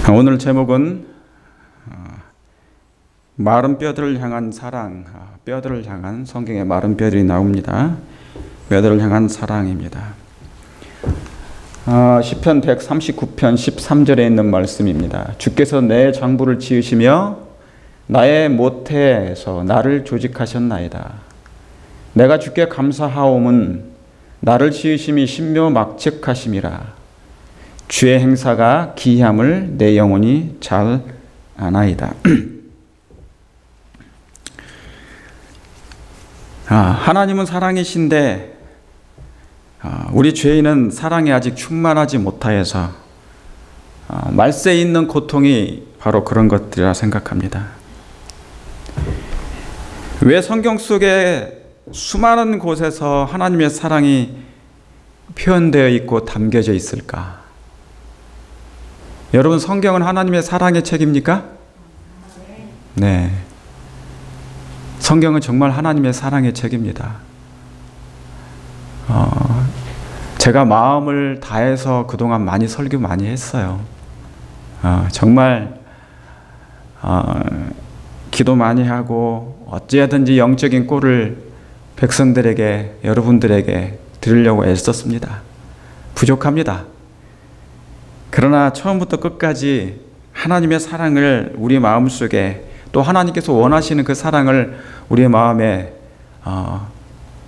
오늘 제목은 마른 뼈들을 향한 사랑, 뼈들을 향한 성경의 마른 뼈들이 나옵니다. 뼈들을 향한 사랑입니다. 시편 139편 13절에 있는 말씀입니다. 주께서 내 장부를 지으시며 나의 모태에서 나를 조직하셨나이다. 내가 주께 감사하옴은 나를 지으심이 신묘막측하심이라. 주의 행사가 기이함을 내 영혼이 잘 아나이다. 하나님은 사랑이신데 우리 죄인은 사랑에 아직 충만하지 못하여서 말세에 있는 고통이 바로 그런 것들이라 생각합니다. 왜 성경 속에 수많은 곳에서 하나님의 사랑이 표현되어 있고 담겨져 있을까? 여러분, 성경은 하나님의 사랑의 책입니까? 네. 성경은 정말 하나님의 사랑의 책입니다. 제가 마음을 다해서 그동안 많이 설교 많이 했어요. 정말 기도 많이 하고 어찌하든지 영적인 꼴을 백성들에게, 여러분들에게 드리려고 애썼습니다. 부족합니다. 그러나 처음부터 끝까지 하나님의 사랑을 우리 마음속에, 또 하나님께서 원하시는 그 사랑을 우리의 마음에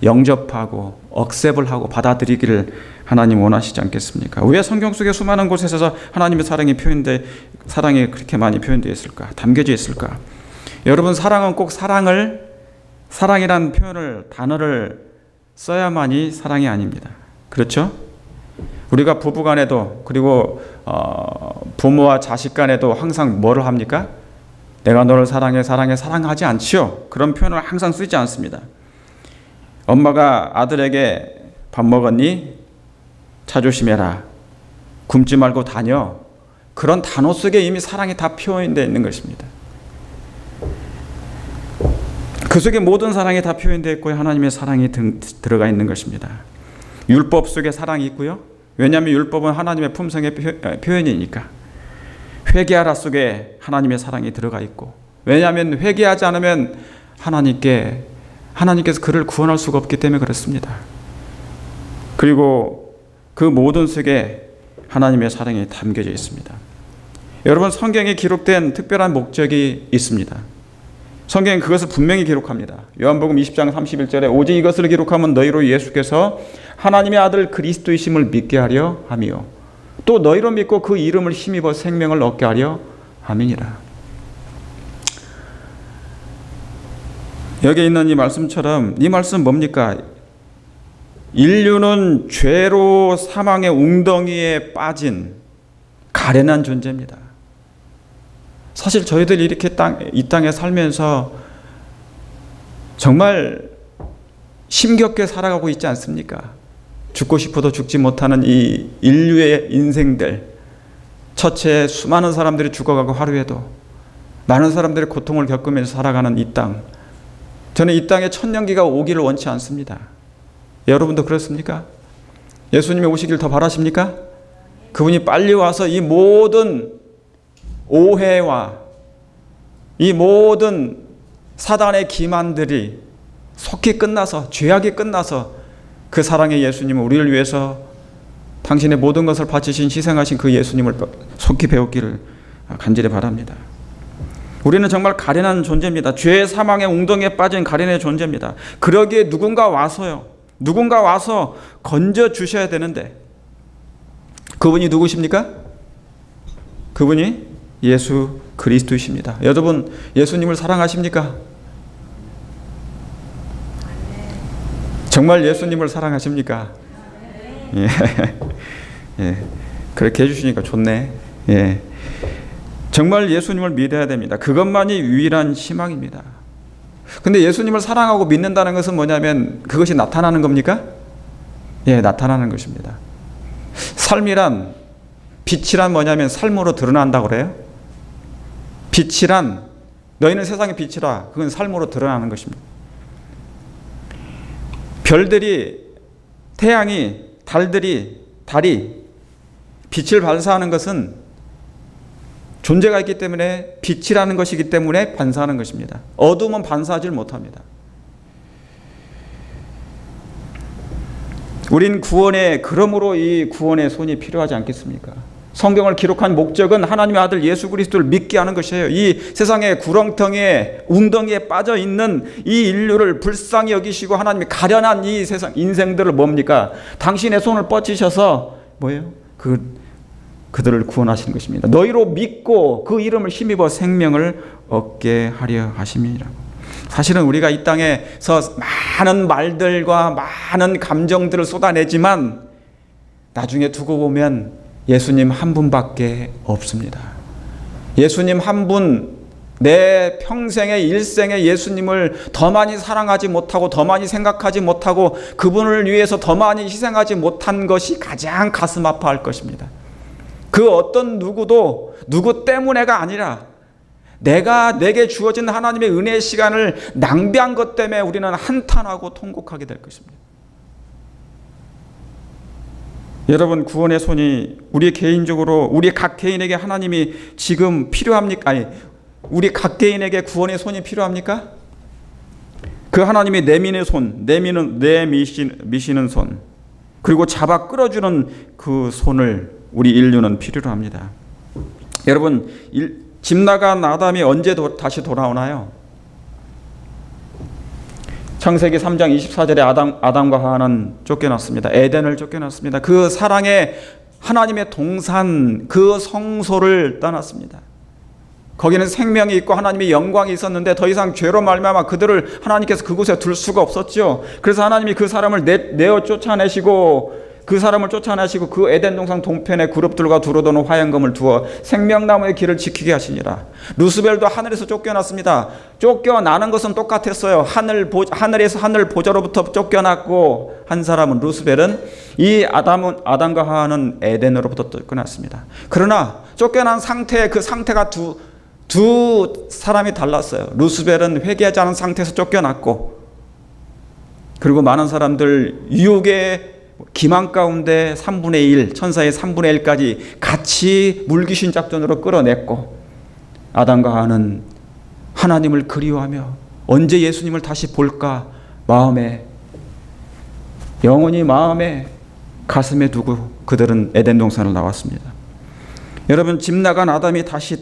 영접하고 억셉을 하고 받아들이기를 하나님 원하시지 않겠습니까? 왜 성경 속에 수많은 곳에서 하나님의 사랑이 그렇게 많이 표현되어 있을까? 담겨져 있을까? 여러분, 사랑은 꼭 사랑이란 단어를 써야만이 사랑이 아닙니다. 그렇죠? 우리가 부부 간에도, 그리고 부모와 자식 간에도 항상 뭐를 합니까? 내가 너를 사랑해 사랑하지 않지요. 그런 표현을 항상 쓰지 않습니다. 엄마가 아들에게 밥 먹었니? 차 조심해라. 굶지 말고 다녀. 그런 단어 속에 이미 사랑이 다 표현되어 있는 것입니다. 그 속에 모든 사랑이 다 표현되어 있고 하나님의 사랑이 들어가 있는 것입니다. 율법 속에 사랑이 있고요. 왜냐하면 율법은 하나님의 품성의 표현이니까. 회개하라 속에 하나님의 사랑이 들어가 있고, 왜냐하면 회개하지 않으면 하나님께서 그를 구원할 수가 없기 때문에 그렇습니다. 그리고 그 모든 속에 하나님의 사랑이 담겨져 있습니다. 여러분, 성경에 기록된 특별한 목적이 있습니다. 성경은 그것을 분명히 기록합니다. 요한복음 20장 31절에 오직 이것을 기록하면 너희로 예수께서 하나님의 아들 그리스도이심을 믿게 하려 하며 또 너희로 믿고 그 이름을 힘입어 생명을 얻게 하려 함이니라. 여기 있는 이 말씀처럼, 이 말씀 뭡니까? 인류는 죄로 사망의 웅덩이에 빠진 가련한 존재입니다. 사실 저희들이 이렇게 이 땅에 살면서 정말 힘겹게 살아가고 있지 않습니까? 죽고 싶어도 죽지 못하는 이 인류의 인생들, 처체에 수많은 사람들이 죽어가고 하루에도 많은 사람들이 고통을 겪으면서 살아가는 이 땅, 저는 이 땅에 천년기가 오기를 원치 않습니다. 여러분도 그렇습니까? 예수님이 오시길 더 바라십니까? 그분이 빨리 와서 이 모든 오해와 이 모든 사단의 기만들이 속히 끝나서, 죄악이 끝나서 그 사랑의 예수님은 우리를 위해서 당신의 모든 것을 바치신, 희생하신 그 예수님을 속히 배우기를 간절히 바랍니다. 우리는 정말 가련한 존재입니다. 죄의 사망의 웅덩이에 빠진 가련의 존재입니다. 그러기에 누군가 와서 건져 주셔야 되는데, 그분이 누구십니까? 그분이 예수 그리스도이십니다. 여러분, 예수님을 사랑하십니까? 정말 예수님을 사랑하십니까? 예. 예. 그렇게 해주시니까 좋네. 예. 정말 예수님을 믿어야 됩니다. 그것만이 유일한 희망입니다. 근데 예수님을 사랑하고 믿는다는 것은 뭐냐면 그것이 나타나는 겁니까? 예, 나타나는 것입니다. 삶이란, 빛이란 뭐냐면 삶으로 드러난다고 그래요. 빛이란, 너희는 세상의 빛이라, 그건 삶으로 드러나는 것입니다. 별들이, 태양이, 달이 빛을 발사하는 것은 존재가 있기 때문에, 빛이라는 것이기 때문에 반사하는 것입니다. 어둠은 반사하지 못합니다. 우린 그러므로 이 구원의 손이 필요하지 않겠습니까? 성경을 기록한 목적은 하나님의 아들 예수 그리스도를 믿게 하는 것이에요. 이 세상의 구렁텅이에, 웅덩이에 빠져 있는 이 인류를 불쌍히 여기시고 하나님이 가련한 이 세상 인생들을 뭡니까? 당신의 손을 뻗치셔서 뭐예요? 그들을 구원하시는 것입니다. 너희로 믿고 그 이름을 힘입어 생명을 얻게 하려 하심이라고. 사실은 우리가 이 땅에서 많은 말들과 많은 감정들을 쏟아내지만 나중에 두고 보면 예수님 한 분밖에 없습니다. 예수님 한 분, 내 평생의 일생에 예수님을 더 많이 사랑하지 못하고 더 많이 생각하지 못하고 그분을 위해서 더 많이 희생하지 못한 것이 가장 가슴 아파할 것입니다. 그 어떤 누구도 누구 때문에가 아니라 내게 주어진 하나님의 은혜의 시간을 낭비한 것 때문에 우리는 한탄하고 통곡하게 될 것입니다. 여러분, 구원의 손이 우리 개인적으로, 우리 각 개인에게 하나님이 지금 필요합니까? 아니, 우리 각 개인에게 구원의 손이 필요합니까? 그 하나님이 내미는 손, 내미시는 손, 그리고 잡아 끌어주는 그 손을 우리 인류는 필요로 합니다. 여러분, 집 나간 아담이 언제 다시 돌아오나요? 창세기 3장 24절에 아담과 하와는 쫓겨났습니다. 에덴을 쫓겨났습니다. 그 사랑의 하나님의 동산, 그 성소를 떠났습니다. 거기는 생명이 있고 하나님의 영광이 있었는데 더 이상 죄로 말미암아 그들을 하나님께서 그곳에 둘 수가 없었죠. 그래서 하나님이 그 사람을 내어 쫓아내시고 그 에덴 동산 동편에 그룹들과 두루도는 화양검을 두어 생명나무의 길을 지키게 하시니라. 루스벨도 하늘에서 쫓겨났습니다. 쫓겨나는 것은 똑같았어요. 하늘에서 하늘 보좌로부터 쫓겨났고, 한 사람은 루스벨은, 이 아담과 하와는 에덴으로부터 쫓겨났습니다. 그러나 쫓겨난 상태의 그 상태가 두 사람이 달랐어요. 루스벨은 회개하지 않은 상태에서 쫓겨났고, 그리고 많은 사람들 유혹의 기망 가운데 3분의 1, 천사의 3분의 1까지 같이 물귀신 작전으로 끌어냈고, 아담과 하와는 하나님을 그리워하며 언제 예수님을 다시 볼까 영원히 마음에 가슴에 두고 그들은 에덴 동산을 나왔습니다. 여러분, 집 나간 아담이 다시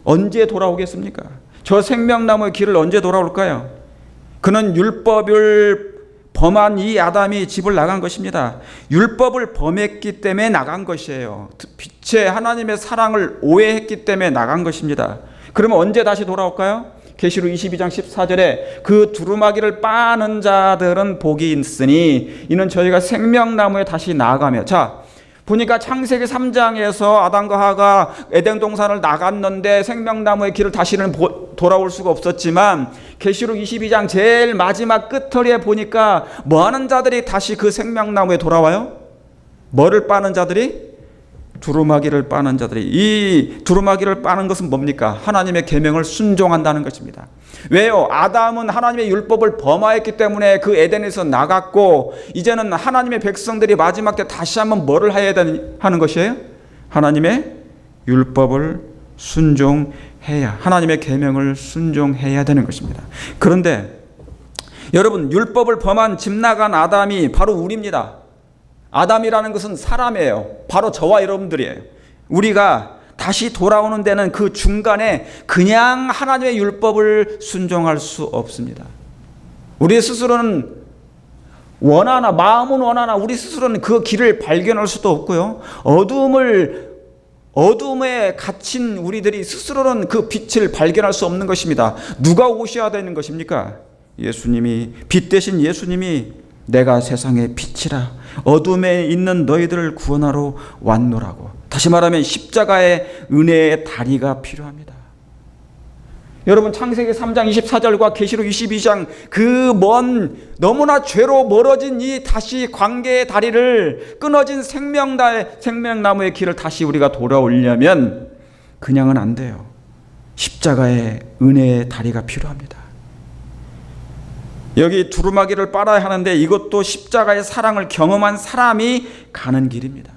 언제 돌아오겠습니까? 저 생명나무의 길을 언제 돌아올까요? 그는 율법을 범한 이 아담이 집을 나간 것입니다. 율법을 범했기 때문에 나간 것이에요. 빛의 하나님의 사랑을 오해했기 때문에 나간 것입니다. 그러면 언제 다시 돌아올까요? 계시록 22장 14절에 그 두루마기를 빠는 자들은 복이 있으니 이는 저희가 생명나무에 다시 나아가며. 자, 보니까 창세기 3장에서 아담과 하와가 에덴 동산을 나갔는데 생명나무의 길을 다시는 돌아올 수가 없었지만, 계시록 22장 제일 마지막 끝털이에 보니까 뭐 하는 자들이 다시 그 생명나무에 돌아와요? 뭐를 빠는 자들이? 두루마기를 빠는 자들이. 이 두루마기를 빠는 것은 뭡니까? 하나님의 계명을 순종한다는 것입니다. 왜요? 아담은 하나님의 율법을 범하였기 때문에 그 에덴에서 나갔고, 이제는 하나님의 백성들이 마지막 때 다시 한번 뭐를 해야 하는 것이에요? 하나님의 율법을 순종해야, 하나님의 계명을 순종해야 되는 것입니다. 그런데 여러분, 율법을 범한 집 나간 아담이 바로 우리입니다. 아담이라는 것은 사람이에요. 바로 저와 여러분들이에요. 우리가 다시 돌아오는 데는 그 중간에 그냥 하나님의 율법을 순종할 수 없습니다. 우리 스스로는 마음은 원하나 우리 스스로는 그 길을 발견할 수도 없고요. 어둠에 갇힌 우리들이 스스로는 그 빛을 발견할 수 없는 것입니다. 누가 오셔야 되는 것입니까? 예수님이, 빛 대신 예수님이 내가 세상의 빛이라 어둠에 있는 너희들을 구원하러 왔노라고. 다시 말하면 십자가의 은혜의 다리가 필요합니다. 여러분, 창세기 3장 24절과 계시록 22장 그 너무나 죄로 멀어진 이 다시 관계의 다리를, 끊어진 생명나무의 길을 다시 우리가 돌아오려면 그냥은 안 돼요. 십자가의 은혜의 다리가 필요합니다. 여기 두루마기를 빨아야 하는데 이것도 십자가의 사랑을 경험한 사람이 가는 길입니다.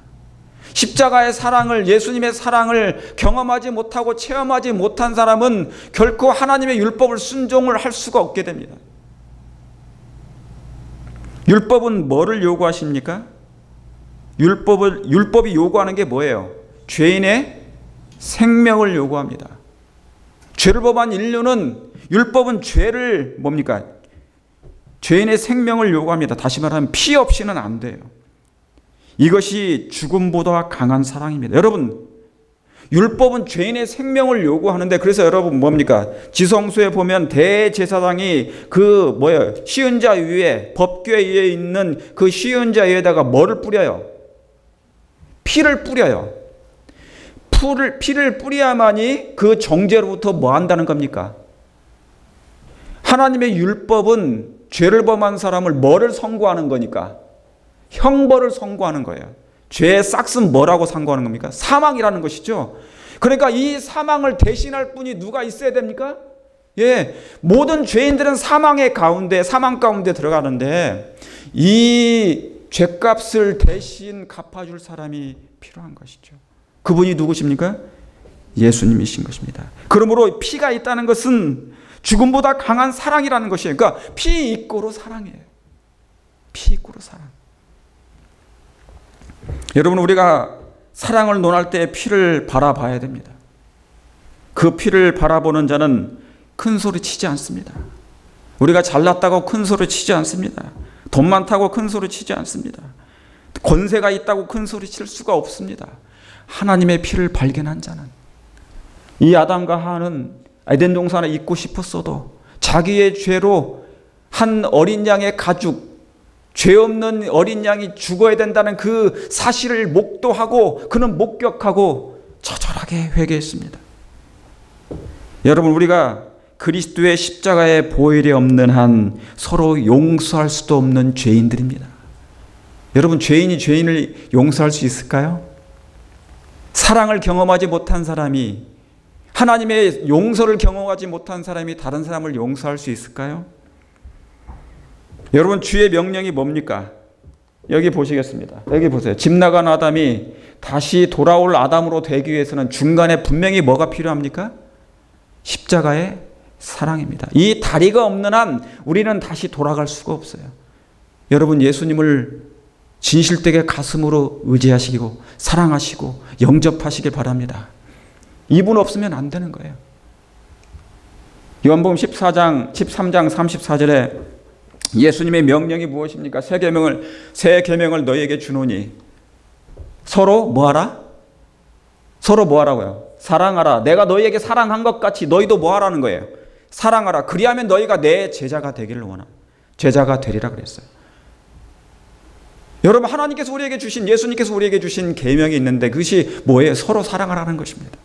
십자가의 사랑을, 예수님의 사랑을 경험하지 못하고 체험하지 못한 사람은 결코 하나님의 율법을 순종을 할 수가 없게 됩니다. 율법은 뭐를 요구하십니까? 율법이 요구하는 게 뭐예요? 죄인의 생명을 요구합니다. 죄를 범한 인류는, 율법은 죄를 뭡니까? 죄인의 생명을 요구합니다. 다시 말하면 피 없이는 안 돼요. 이것이 죽음보다 강한 사랑입니다. 여러분, 율법은 죄인의 생명을 요구하는데, 그래서 여러분 뭡니까? 지성소에 보면 대제사장이 쉬운 자 위에, 법궤 위에 있는 그 쉬운 자 위에다가 뭐를 뿌려요? 피를 뿌려요. 피를 뿌려야만이 그 정죄로부터 뭐 한다는 겁니까? 하나님의 율법은 죄를 범한 사람을 뭐를 선고하는 거니까? 형벌을 선고하는 거예요. 죄의 싹은 뭐라고 선고하는 겁니까? 사망이라는 것이죠. 그러니까 이 사망을 대신할 분이 누가 있어야 됩니까? 모든 죄인들은 사망 가운데 들어가는데 이 죄값을 대신 갚아줄 사람이 필요한 것이죠. 그분이 누구십니까? 예수님이신 것입니다. 그러므로 피가 있다는 것은 죽음보다 강한 사랑이라는 것이에요. 그러니까 피 이꼬로 사랑이에요. 피 이꼬로 사랑. 여러분, 우리가 사랑을 논할 때 피를 바라봐야 됩니다. 그 피를 바라보는 자는 큰 소리 치지 않습니다. 우리가 잘났다고 큰 소리 치지 않습니다. 돈 많다고 큰 소리 치지 않습니다. 권세가 있다고 큰 소리 칠 수가 없습니다. 하나님의 피를 발견한 자는, 이 아담과 하와는 에덴 동산에 있고 싶었어도 자기의 죄로 한 어린 양의 가죽, 죄 없는 어린 양이 죽어야 된다는 그 사실을 목도하고 그는 목격하고 처절하게 회개했습니다. 여러분, 우리가 그리스도의 십자가의 보혈이 없는 한 서로 용서할 수도 없는 죄인들입니다. 여러분, 죄인이 죄인을 용서할 수 있을까요? 사랑을 경험하지 못한 사람이, 하나님의 용서를 경험하지 못한 사람이 다른 사람을 용서할 수 있을까요? 여러분, 주의 명령이 뭡니까? 여기 보시겠습니다. 여기 보세요. 집 나간 아담이 다시 돌아올 아담으로 되기 위해서는 중간에 분명히 뭐가 필요합니까? 십자가의 사랑입니다. 이 다리가 없는 한 우리는 다시 돌아갈 수가 없어요. 여러분, 예수님을 진실되게 가슴으로 의지하시고 사랑하시고 영접하시길 바랍니다. 이분 없으면 안 되는 거예요. 요한복음 13장 34절에 예수님의 명령이 무엇입니까? 새 계명을 너희에게 주노니 서로 뭐하라? 서로 뭐하라고요? 사랑하라. 내가 너희에게 사랑한 것 같이 너희도 뭐하라는 거예요? 사랑하라. 그리하면 너희가 내 제자가 되기를 원하라. 제자가 되리라 그랬어요. 여러분, 하나님께서 우리에게 주신, 예수님께서 우리에게 주신 계명이 있는데 그것이 뭐예요? 서로 사랑하라는 것입니다.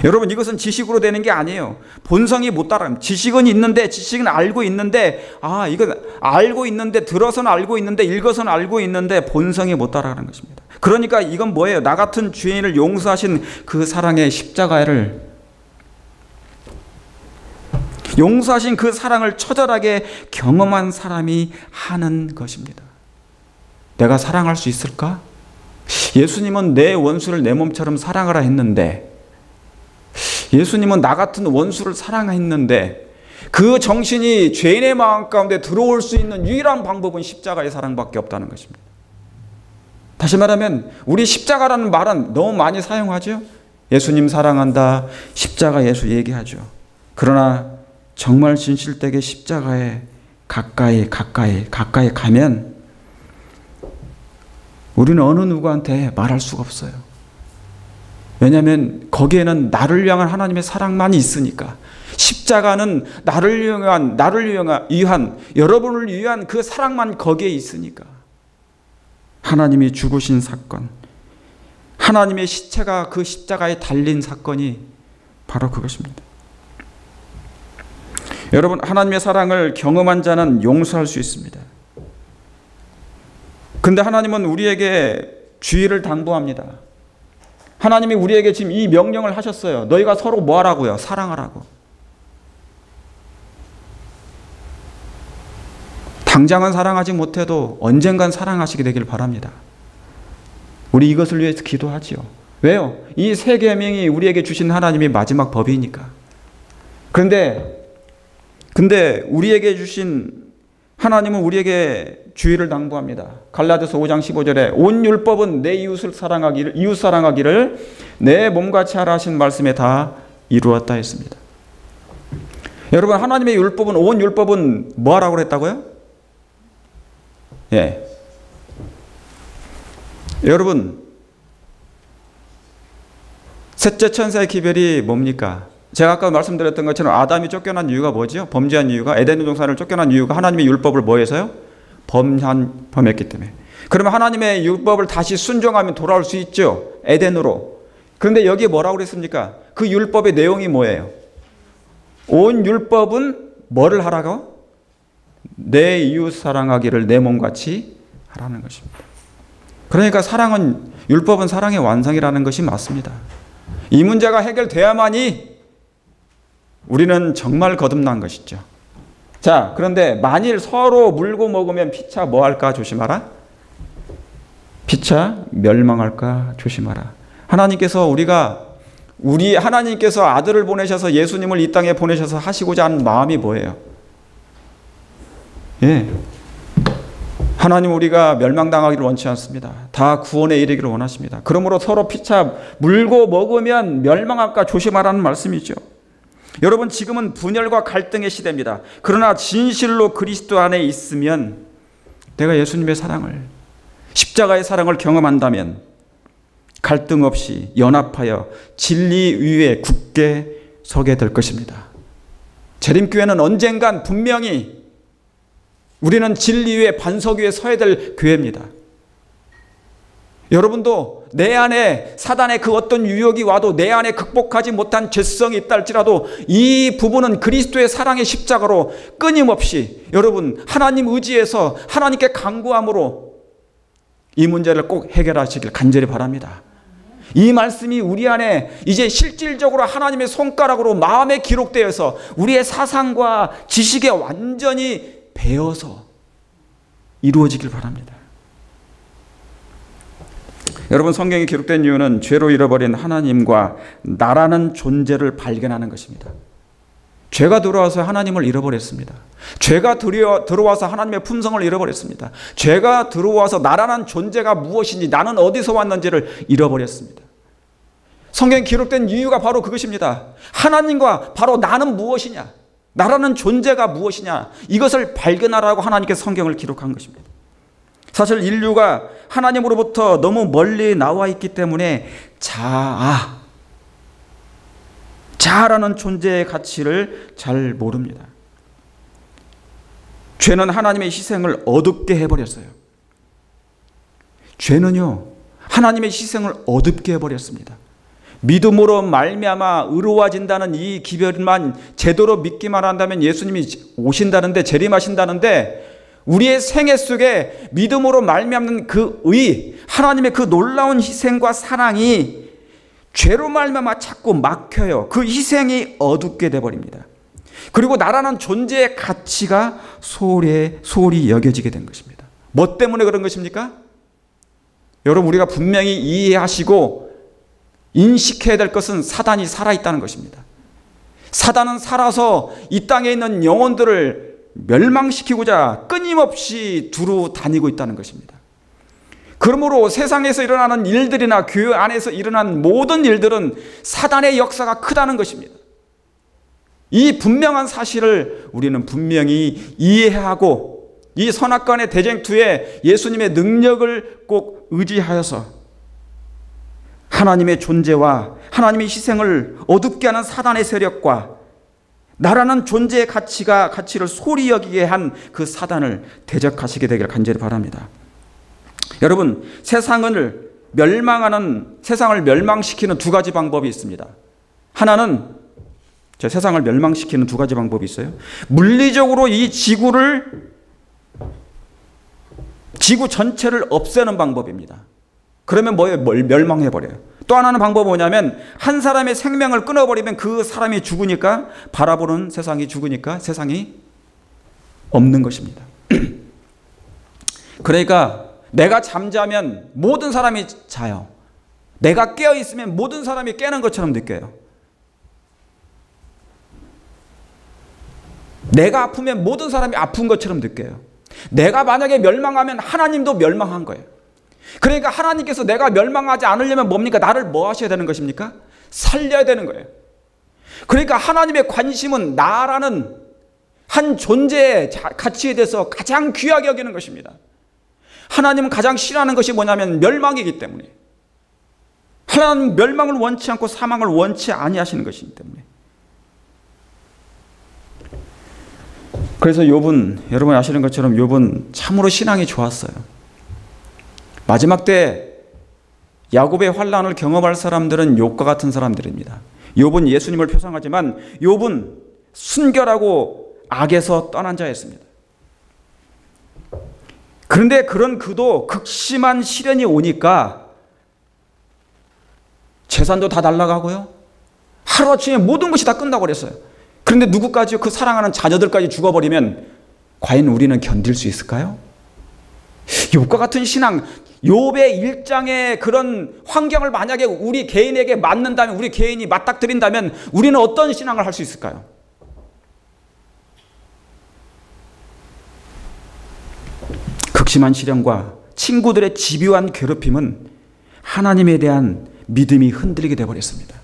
여러분, 이것은 지식으로 되는 게 아니에요. 본성이 못 따라갑니다. 지식은 있는데, 지식은 알고 있는데, 이거 알고 있는데, 들어서는 알고 있는데, 읽어서는 알고 있는데 본성이 못 따라가는 것입니다. 그러니까 이건 뭐예요? 나 같은 죄인을 용서하신 그 사랑의 십자가를, 용서하신 그 사랑을 처절하게 경험한 사람이 하는 것입니다. 내가 사랑할 수 있을까? 예수님은 내 원수를 내 몸처럼 사랑하라 했는데, 예수님은 나 같은 원수를 사랑했는데, 그 정신이 죄인의 마음 가운데 들어올 수 있는 유일한 방법은 십자가의 사랑밖에 없다는 것입니다. 다시 말하면 우리 십자가라는 말은 너무 많이 사용하죠. 예수님 사랑한다, 십자가 예수 얘기하죠. 그러나 정말 진실되게 십자가에 가까이 가면 우리는 어느 누구한테 말할 수가 없어요. 왜냐하면 거기에는 나를 위한 하나님의 사랑만이 있으니까. 십자가는 나를 위한 여러분을 위한 그 사랑만 거기에 있으니까. 하나님이 죽으신 사건, 하나님의 시체가 그 십자가에 달린 사건이 바로 그것입니다. 여러분, 하나님의 사랑을 경험한 자는 용서할 수 있습니다. 근데 하나님은 우리에게 주의를 당부합니다. 하나님이 우리에게 지금 이 명령을 하셨어요. 너희가 서로 뭐 하라고요? 사랑하라고. 당장은 사랑하지 못해도 언젠간 사랑하시게 되길 바랍니다. 우리 이것을 위해서 기도하지요. 왜요? 이 세 계명이 우리에게 주신 하나님의 마지막 법이니까. 그런데 우리에게 주신 하나님은 우리에게 주의를 당부합니다. 갈라디아서 5장 15절에 온 율법은 내 이웃을 사랑하기를, 이웃 사랑하기를 내 몸같이 하라 하신 말씀에 다 이루었다 했습니다. 여러분, 하나님의 율법은, 온 율법은 뭐 하라고 그랬다고요? 예. 여러분, 셋째 천사의 기별이 뭡니까? 제가 아까 말씀드렸던 것처럼 아담이 쫓겨난 이유가 뭐죠? 범죄한 이유가, 에덴 동산을 쫓겨난 이유가 하나님의 율법을 뭐 해서요? 범했기 때문에. 그러면 하나님의 율법을 다시 순종하면 돌아올 수 있죠, 에덴으로. 그런데 여기에 뭐라고 그랬습니까? 그 율법의 내용이 뭐예요? 온 율법은 뭐를 하라고? 내 이웃 사랑하기를 내 몸같이 하라는 것입니다. 그러니까 율법은 사랑의 완성이라는 것이 맞습니다. 이 문제가 해결돼야만이 우리는 정말 거듭난 것이죠. 자, 그런데 만일 서로 물고 먹으면 피차 뭐 할까 조심하라? 피차 멸망할까 조심하라. 하나님께서 아들을 보내셔서 예수님을 이 땅에 보내셔서 하시고자 하는 마음이 뭐예요? 예. 하나님, 우리가 멸망당하기를 원치 않습니다. 다 구원에 이르기를 원하십니다. 그러므로 서로 피차 물고 먹으면 멸망할까 조심하라는 말씀이죠. 여러분, 지금은 분열과 갈등의 시대입니다. 그러나 진실로 그리스도 안에 있으면, 내가 예수님의 사랑을, 십자가의 사랑을 경험한다면 갈등 없이 연합하여 진리 위에 굳게 서게 될 것입니다. 재림교회는 언젠간 분명히 우리는 진리 위에 반석 위에 서야 될 교회입니다. 여러분도 내 안에 사단의 그 어떤 유혹이 와도 내 안에 극복하지 못한 죄성이 있다 할지라도 이 부분은 그리스도의 사랑의 십자가로 끊임없이 여러분 하나님 의지해서 하나님께 간구함으로 이 문제를 꼭 해결하시길 간절히 바랍니다. 이 말씀이 우리 안에 이제 실질적으로 하나님의 손가락으로 마음에 기록되어서 우리의 사상과 지식에 완전히 배어서 이루어지길 바랍니다. 여러분, 성경이 기록된 이유는 죄로 잃어버린 하나님과 나라는 존재를 발견하는 것입니다. 죄가 들어와서 하나님을 잃어버렸습니다. 죄가 들어와서 하나님의 품성을 잃어버렸습니다. 죄가 들어와서 나라는 존재가 무엇인지, 나는 어디서 왔는지를 잃어버렸습니다. 성경에 기록된 이유가 바로 그것입니다. 하나님과 바로 나는 무엇이냐, 나라는 존재가 무엇이냐, 이것을 발견하라고 하나님께서 성경을 기록한 것입니다. 사실 인류가 하나님으로부터 너무 멀리 나와 있기 때문에 자아라는 존재의 가치를 잘 모릅니다. 죄는 하나님의 희생을 어둡게 해버렸어요. 죄는요, 하나님의 희생을 어둡게 해버렸습니다. 믿음으로 말미암아 의로워진다는 이 기별만 제대로 믿기만 한다면 예수님이 오신다는데, 재림하신다는데, 우리의 생애 속에 믿음으로 말미암는 그 의, 하나님의 그 놀라운 희생과 사랑이 죄로 말미암아 자꾸 막혀요. 그 희생이 어둡게 돼버립니다. 그리고 나라는 존재의 가치가 소홀히 여겨지게 된 것입니다. 뭐 때문에 그런 것입니까? 여러분, 우리가 분명히 이해하시고 인식해야 될 것은 사단이 살아있다는 것입니다. 사단은 살아서 이 땅에 있는 영혼들을 멸망시키고자 끊임없이 두루 다니고 있다는 것입니다. 그러므로 세상에서 일어나는 일들이나 교회 안에서 일어나는 모든 일들은 사단의 역사가 크다는 것입니다. 이 분명한 사실을 우리는 분명히 이해하고 이 선악간의 대쟁투에 예수님의 능력을 꼭 의지하여서 하나님의 존재와 하나님의 희생을 어둡게 하는 사단의 세력과 나라는 존재의 가치를 소홀히 여기게 한 그 사단을 대적하시게 되기를 간절히 바랍니다. 여러분, 세상을 멸망시키는 두 가지 방법이 있습니다. 하나는, 세상을 멸망시키는 두 가지 방법이 있어요. 물리적으로 이 지구 전체를 없애는 방법입니다. 그러면 뭐예요? 멸망해버려요. 또 하나는 방법은 뭐냐면, 한 사람의 생명을 끊어버리면 그 사람이 죽으니까, 바라보는 세상이 죽으니까 세상이 없는 것입니다. 그러니까 내가 잠자면 모든 사람이 자요. 내가 깨어 있으면 모든 사람이 깨는 것처럼 느껴요. 내가 아프면 모든 사람이 아픈 것처럼 느껴요. 내가 만약에 멸망하면 하나님도 멸망한 거예요. 그러니까 하나님께서 내가 멸망하지 않으려면 뭡니까? 나를 뭐 하셔야 되는 것입니까? 살려야 되는 거예요. 그러니까 하나님의 관심은 나라는 한 존재의 가치에 대해서 가장 귀하게 여기는 것입니다. 하나님은 가장 싫어하는 것이 뭐냐면 멸망이기 때문에. 하나님은 멸망을 원치 않고 사망을 원치 아니하시는 것이기 때문에. 그래서 욥은, 여러분이 아시는 것처럼 욥은 참으로 신앙이 좋았어요. 마지막 때 야곱의 환난을 경험할 사람들은 욥과 같은 사람들입니다. 욥은 예수님을 표상하지만 욥은 순결하고 악에서 떠난 자였습니다. 그런데 그런 그도 극심한 시련이 오니까 재산도 다 날아가고요. 하루아침에 모든 것이 다 끝나고 그랬어요. 그런데 누구까지요? 그 사랑하는 자녀들까지 죽어버리면 과연 우리는 견딜 수 있을까요? 욥과 같은 신앙, 욥의 일장의 그런 환경을 만약에 우리 개인에게 맞는다면, 우리 개인이 맞닥뜨린다면 우리는 어떤 신앙을 할 수 있을까요? 극심한 시련과 친구들의 집요한 괴롭힘은 하나님에 대한 믿음이 흔들리게 되어버렸습니다.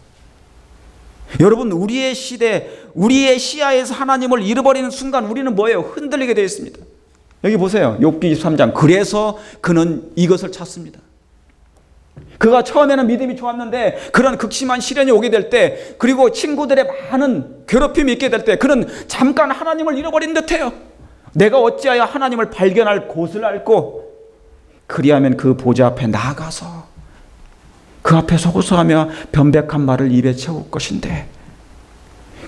여러분, 우리의 시대, 우리의 시야에서 하나님을 잃어버리는 순간 우리는 뭐예요? 흔들리게 되어 있습니다. 여기 보세요. 욥기 23장. 그래서 그는 이것을 찾습니다. 그가 처음에는 믿음이 좋았는데 그런 극심한 시련이 오게 될 때, 그리고 친구들의 많은 괴롭힘이 있게 될 때 그는 잠깐 하나님을 잃어버린 듯해요. 내가 어찌하여 하나님을 발견할 곳을 앓고 그리하면 그 보좌 앞에 나아가서 그 앞에 서고서하며 변백한 말을 입에 채울 것인데,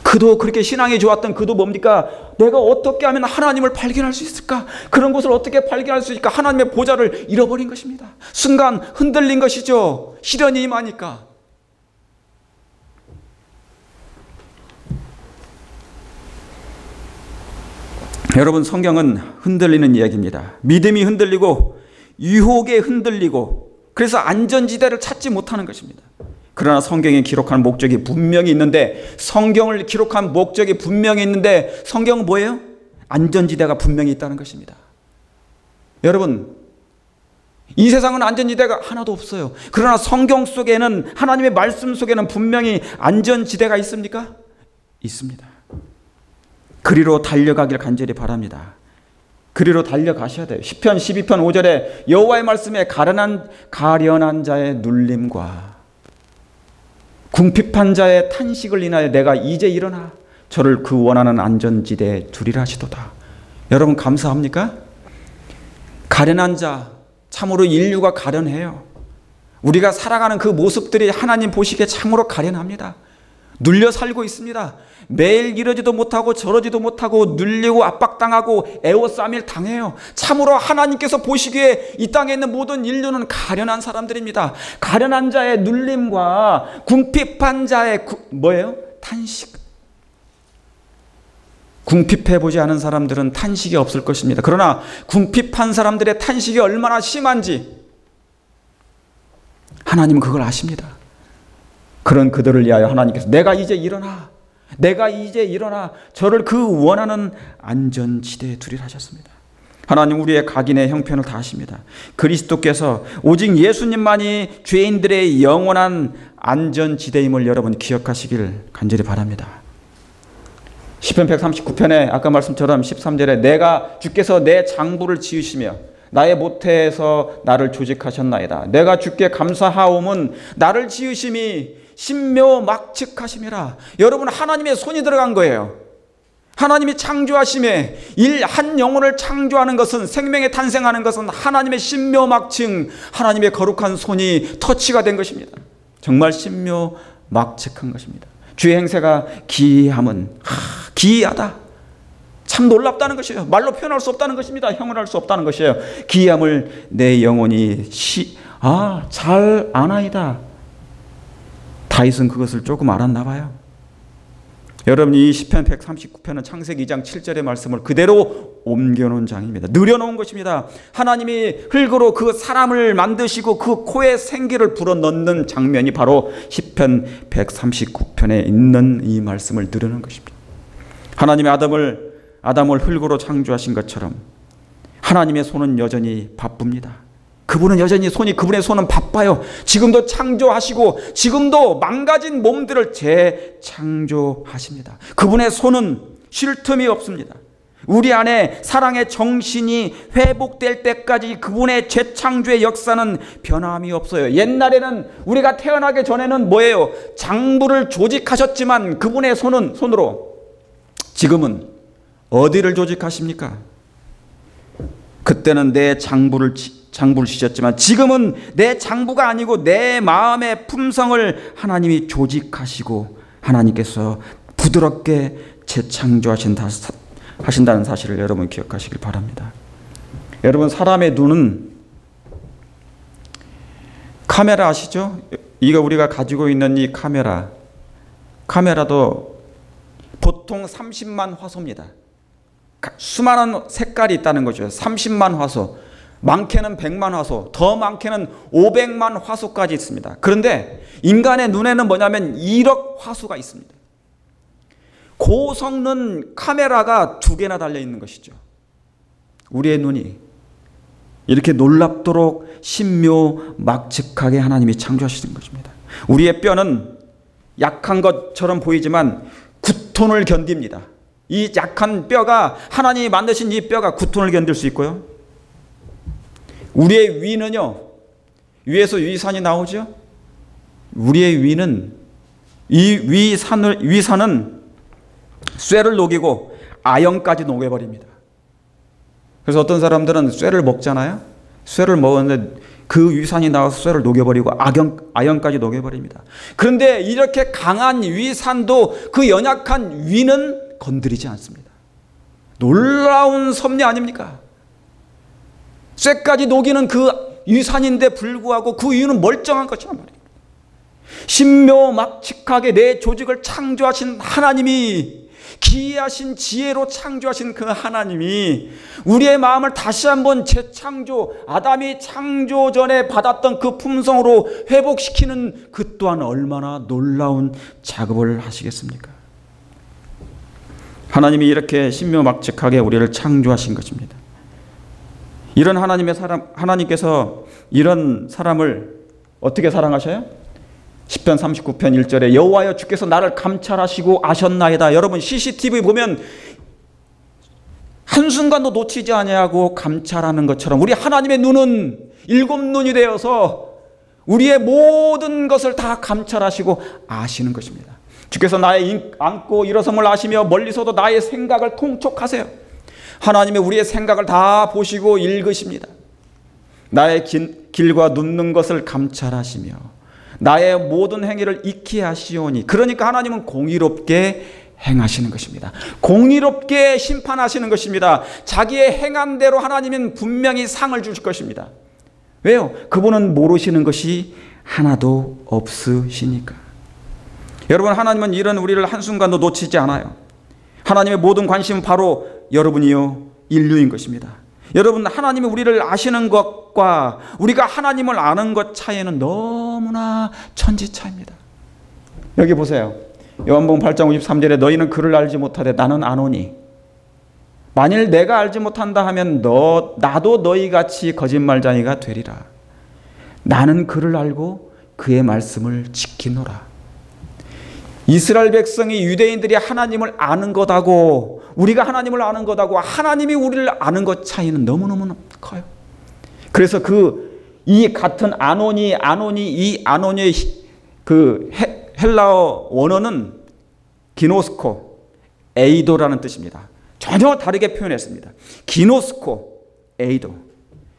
그도 그렇게 신앙이 좋았던 그도 뭡니까? 내가 어떻게 하면 하나님을 발견할 수 있을까? 그런 곳을 어떻게 발견할 수 있을까? 하나님의 보좌를 잃어버린 것입니다. 순간 흔들린 것이죠. 시련이 임하니까. 여러분, 성경은 흔들리는 이야기입니다. 믿음이 흔들리고 유혹에 흔들리고, 그래서 안전지대를 찾지 못하는 것입니다. 그러나 성경에 기록한 목적이 분명히 있는데, 성경을 기록한 목적이 분명히 있는데 성경은 뭐예요? 안전지대가 분명히 있다는 것입니다. 여러분, 이 세상은 안전지대가 하나도 없어요. 그러나 성경 속에는, 하나님의 말씀 속에는 분명히 안전지대가 있습니까? 있습니다. 그리로 달려가길 간절히 바랍니다. 그리로 달려가셔야 돼요. 시편 12편 5절에 여호와의 말씀에 가련한 자의 눌림과 궁핍한 자의 탄식을 인하여 내가 이제 일어나 저를 그 원하는 안전지대에 두리라 하시도다. 여러분, 감사합니까? 가련한 자, 참으로 인류가 가련해요. 우리가 살아가는 그 모습들이 하나님 보시기에 참으로 가련합니다. 눌려 살고 있습니다. 매일 이러지도 못하고 저러지도 못하고 눌리고 압박당하고 애워싸밀 당해요. 참으로 하나님께서 보시기에 이 땅에 있는 모든 인류는 가련한 사람들입니다. 가련한 자의 눌림과 궁핍한 자의 뭐예요? 탄식. 궁핍해보지 않은 사람들은 탄식이 없을 것입니다. 그러나 궁핍한 사람들의 탄식이 얼마나 심한지 하나님은 그걸 아십니다. 그런 그들을 위하여 하나님께서 내가 이제 일어나 저를 그 원하는 안전지대에 두리라 하셨습니다. 하나님 우리의 각인의 형편을 다 아십니다. 그리스도께서 오직 예수님만이 죄인들의 영원한 안전지대임을 여러분 기억하시길 간절히 바랍니다. 시편 139편에 아까 말씀처럼 13절에 내가 주께서 내 장부를 지으시며 나의 모태에서 나를 조직하셨나이다. 내가 주께 감사하옴은 나를 지으심이 신묘막측하심이라. 여러분, 하나님의 손이 들어간 거예요. 하나님이 창조하심에 한 영혼을 창조하는 것은, 생명에 탄생하는 것은 하나님의 신묘막측, 하나님의 거룩한 손이 터치가 된 것입니다. 정말 신묘막측한 것입니다. 주의 행세가 기이함은 기이하다. 참 놀랍다는 것이에요. 말로 표현할 수 없다는 것입니다. 형언할 수 없다는 것이에요. 기이함을 내 영혼이 잘 아나이다. 다윗은 그것을 조금 알았나 봐요. 여러분, 이 시편 139편은 창세기 2장 7절의 말씀을 그대로 옮겨놓은 장입니다. 늘여놓은 것입니다. 하나님이 흙으로 그 사람을 만드시고 그 코에 생기를 불어넣는 장면이 바로 시편 139편에 있는 이 말씀을 늘여놓은 것입니다. 하나님이 아담을 흙으로 창조하신 것처럼 하나님의 손은 여전히 바쁩니다. 그분은 여전히 그분의 손은 바빠요. 지금도 창조하시고 지금도 망가진 몸들을 재창조하십니다. 그분의 손은 쉴 틈이 없습니다. 우리 안에 사랑의 정신이 회복될 때까지 그분의 재창조의 역사는 변함이 없어요. 옛날에는 우리가 태어나기 전에는 뭐예요? 장부를 조직하셨지만 그분의 손으로 지금은 어디를 조직하십니까? 그때는 내 장부를 지셨지만 지금은 내 장부가 아니고 내 마음의 품성을 하나님이 조직하시고 하나님께서 부드럽게 재창조하신다는 사실을 여러분 기억하시길 바랍니다. 여러분, 사람의 눈은 카메라 아시죠? 이거 우리가 가지고 있는 이 카메라도 보통 30만 화소입니다. 수많은 색깔이 있다는 거죠. 30만 화소, 많게는 100만 화소, 더 많게는 500만 화소까지 있습니다. 그런데 인간의 눈에는 뭐냐면 1억 화소가 있습니다. 고성능 카메라가 2개나 달려 있는 것이죠. 우리의 눈이 이렇게 놀랍도록 신묘막측하게 하나님이 창조하시는 것입니다. 우리의 뼈는 약한 것처럼 보이지만 9톤을 견딥니다. 이 약한 뼈가, 하나님이 만드신 이 뼈가 9톤을 견딜 수 있고요. 우리의 위는요, 위에서 위산이 나오죠. 우리의 위는, 이 위산은 쇠를 녹이고 아연까지 녹여버립니다. 그래서 어떤 사람들은 쇠를 먹잖아요. 쇠를 먹었는데 그 위산이 나와서 쇠를 녹여버리고 아연까지 녹여버립니다. 그런데 이렇게 강한 위산도 그 연약한 위는 건드리지 않습니다. 놀라운 섭리 아닙니까? 쇠까지 녹이는 그 위산인데 불구하고 그 위는 멀쩡한 것이란 말이에요. 신묘막측하게 내 조직을 창조하신 하나님이, 기이하신 지혜로 창조하신 그 하나님이 우리의 마음을 다시 한번 재창조, 아담이 창조 전에 받았던 그 품성으로 회복시키는 그 또한 얼마나 놀라운 작업을 하시겠습니까? 하나님이 이렇게 신묘막측하게 우리를 창조하신 것입니다. 이런 하나님께서 이런 사람을 어떻게 사랑하셔요? 시편 39편 1절에 여호와여 주께서 나를 감찰하시고 아셨나이다. 여러분, CCTV 보면 한순간도 놓치지 아니하고 감찰하는 것처럼 우리 하나님의 눈은 7눈이 되어서 우리의 모든 것을 다 감찰하시고 아시는 것입니다. 주께서 나의 앉고 일어섬을 아시며 멀리서도 나의 생각을 통촉하세요. 하나님의 우리의 생각을 다 보시고 읽으십니다. 나의 길과 눕는 것을 감찰하시며 나의 모든 행위를 익히 하시오니, 그러니까 하나님은 공의롭게 행하시는 것입니다. 공의롭게 심판하시는 것입니다. 자기의 행한 대로 하나님은 분명히 상을 주실 것입니다. 왜요? 그분은 모르시는 것이 하나도 없으시니까. 여러분, 하나님은 이런 우리를 한순간도 놓치지 않아요. 하나님의 모든 관심은 바로 여러분이요, 인류인 것입니다. 여러분, 하나님이 우리를 아시는 것과 우리가 하나님을 아는 것 차이는 너무나 천지차이입니다. 여기 보세요. 요한복음 8장 53절에 너희는 그를 알지 못하되 나는 아노니, 만일 내가 알지 못한다 하면 나도 너희같이 거짓말쟁이가 되리라. 나는 그를 알고 그의 말씀을 지키노라. 이스라엘 백성이, 유대인들이 하나님을 아는 것하고 우리가 하나님을 아는 것하고 하나님이 우리를 아는 것 차이는 너무너무 커요. 그래서 이 같은 아노니의 그 헬라어 원어는 기노스코, 에이도라는 뜻입니다. 전혀 다르게 표현했습니다. 기노스코, 에이도.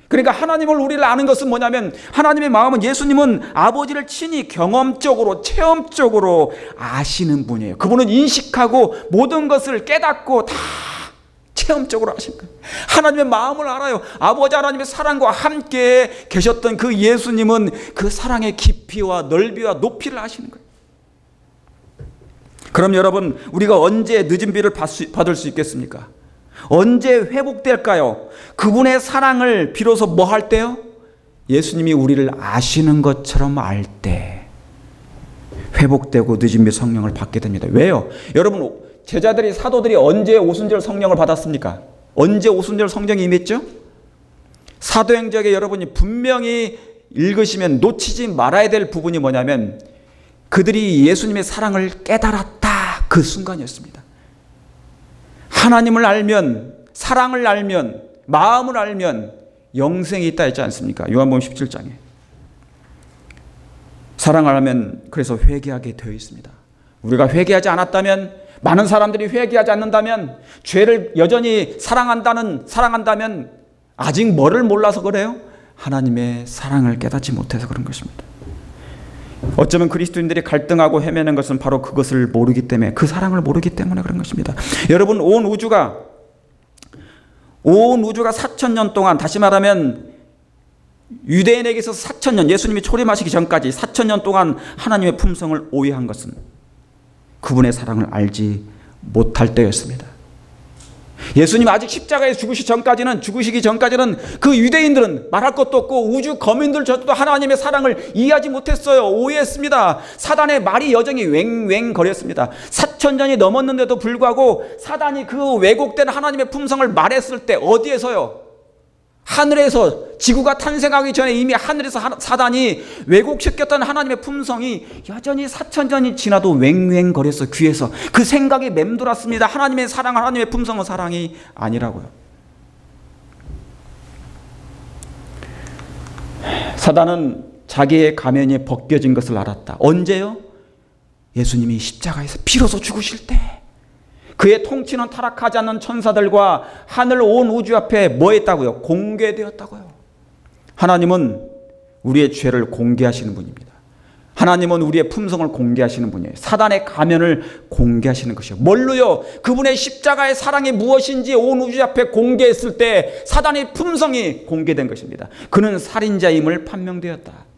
그러니까 하나님을 우리를 아는 것은 뭐냐면, 하나님의 마음은, 예수님은 아버지를 친히 경험적으로, 체험적으로 아시는 분이에요. 그분은 인식하고 모든 것을 깨닫고 다 체험적으로 아신 거예요. 하나님의 마음을 알아요. 아버지 하나님의 사랑과 함께 계셨던 그 예수님은 그 사랑의 깊이와 넓이와 높이를 아시는 거예요. 그럼 여러분, 우리가 언제 늦은 비를 받을 수 있겠습니까? 언제 회복될까요? 그분의 사랑을 비로소 뭐 할 때요? 예수님이 우리를 아시는 것처럼 알 때 회복되고 늦은 비 성령을 받게 됩니다. 왜요? 여러분, 제자들이, 사도들이 언제 오순절 성령을 받았습니까? 언제 오순절 성령이 임했죠? 사도행전에 여러분이 분명히 읽으시면 놓치지 말아야 될 부분이 뭐냐면, 그들이 예수님의 사랑을 깨달았다, 그 순간이었습니다. 하나님을 알면, 사랑을 알면, 마음을 알면 영생이 있다 했지 않습니까? 요한복음 17장에. 사랑을 알면 그래서 회개하게 되어 있습니다. 우리가 회개하지 않았다면, 많은 사람들이 회개하지 않는다면, 죄를 여전히 사랑한다면 아직 뭐를 몰라서 그래요? 하나님의 사랑을 깨닫지 못해서 그런 것입니다. 어쩌면 그리스도인들이 갈등하고 헤매는 것은 바로 그것을 모르기 때문에, 그 사랑을 모르기 때문에 그런 것입니다. 여러분, 온 우주가 4,000년 동안, 다시 말하면 유대인에게서 4,000년, 예수님이 초림하시기 전까지 4,000년 동안 하나님의 품성을 오해한 것은 그분의 사랑을 알지 못할 때였습니다. 예수님 아직 십자가에 죽으시기 전까지는 그 유대인들은 말할 것도 없고 우주 거민들조차도 하나님의 사랑을 이해하지 못했어요. 오해했습니다. 사단의 말이 여전히 웽웽거렸습니다. 4,000년이 넘었는데도 불구하고 사단이 그 왜곡된 하나님의 품성을 말했을 때, 어디에서요? 하늘에서, 지구가 탄생하기 전에 이미 하늘에서 사단이 왜곡시켰던 하나님의 품성이 여전히 4,000년이 지나도 웽웽거렸어. 귀에서 그 생각이 맴돌았습니다. 하나님의 사랑, 하나님의 품성은 사랑이 아니라고요. 사단은 자기의 가면이 벗겨진 것을 알았다. 언제요? 예수님이 십자가에서 비로소 죽으실 때. 그의 통치는 타락하지 않는 천사들과 하늘 온 우주 앞에 뭐 했다고요? 공개되었다고요. 하나님은 우리의 죄를 공개하시는 분입니다. 하나님은 우리의 품성을 공개하시는 분이에요. 사단의 가면을 공개하시는 것이요. 뭘로요? 그분의 십자가의 사랑이 무엇인지 온 우주 앞에 공개했을 때 사단의 품성이 공개된 것입니다. 그는 살인자임을 판명되었다.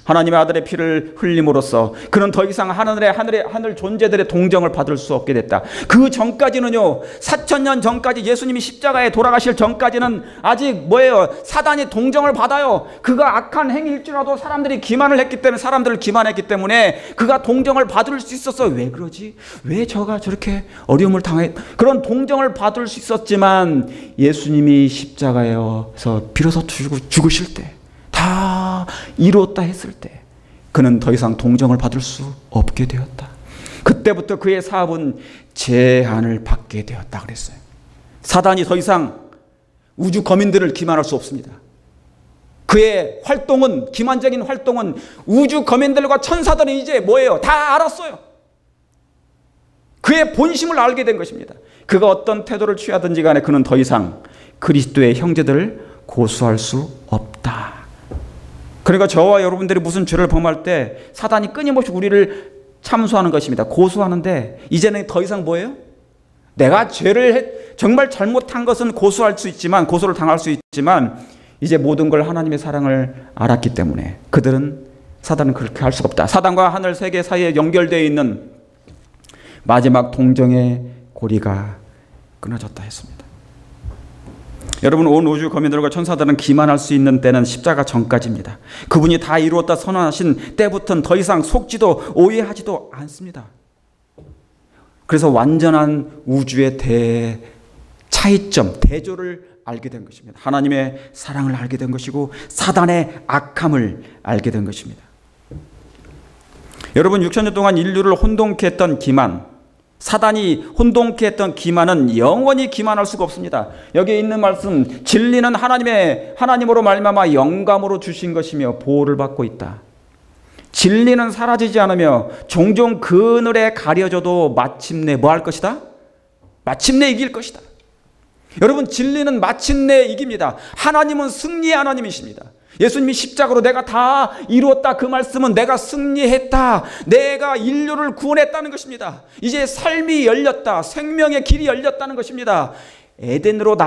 하나님의 아들의 피를 흘림으로써 그는 더 이상 하늘 존재들의 동정을 받을 수 없게 됐다. 그 전까지는요, 4,000년 전까지, 예수님이 십자가에 돌아가실 전까지는 아직 뭐예요? 사단이 동정을 받아요. 그가 악한 행위일지라도 사람들을 기만했기 때문에 그가 동정을 받을 수 있었어요. 왜 그러지? 왜 저가 저렇게 어려움을 당해? 그런 동정을 받을 수 있었지만 예수님이 십자가에서 비로소 죽으실 때, 다 이루었다 했을 때 그는 더 이상 동정을 받을 수 없게 되었다. 그때부터 그의 사업은 제한을 받게 되었다 그랬어요. 사단이 더 이상 우주 거민들을 기만할 수 없습니다. 그의 활동은, 기만적인 활동은 우주 거민들과 천사들은 이제 뭐예요? 다 알았어요. 그의 본심을 알게 된 것입니다. 그가 어떤 태도를 취하든지 간에 그는 더 이상 그리스도의 형제들을 고소할 수 없다. 그러니까 저와 여러분들이 무슨 죄를 범할 때 사단이 끊임없이 우리를 참소하는 것입니다. 고소하는데 이제는 더 이상 뭐예요? 내가 정말 잘못한 것은 고소를 당할 수 있지만 이제 모든 걸 하나님의 사랑을 알았기 때문에 사단은 그렇게 할 수가 없다. 사단과 하늘 세계 사이에 연결되어 있는 마지막 동정의 고리가 끊어졌다 했습니다. 여러분, 온 우주 거민들과 천사들은 기만할 수 있는 때는 십자가 전까지입니다. 그분이 다 이루었다 선언하신 때부터는 더 이상 속지도 오해하지도 않습니다. 그래서 완전한 우주의 대조를 알게 된 것입니다. 하나님의 사랑을 알게 된 것이고 사단의 악함을 알게 된 것입니다. 여러분, 6,000년 동안 인류를 혼돈케 했던 기만, 사단이 혼돈케 했던 기만은 영원히 기만할 수가 없습니다. 여기에 있는 말씀, 진리는 하나님으로 말미암아 영감으로 주신 것이며 보호를 받고 있다. 진리는 사라지지 않으며 종종 그늘에 가려져도 마침내 뭐 할 것이다? 마침내 이길 것이다. 여러분, 진리는 마침내 이깁니다. 하나님은 승리의 하나님이십니다. 예수님이 십자가로 내가 다 이루었다, 그 말씀은 내가 승리했다, 내가 인류를 구원했다는 것입니다. 이제 삶이 열렸다, 생명의 길이 열렸다는 것입니다. 에덴으로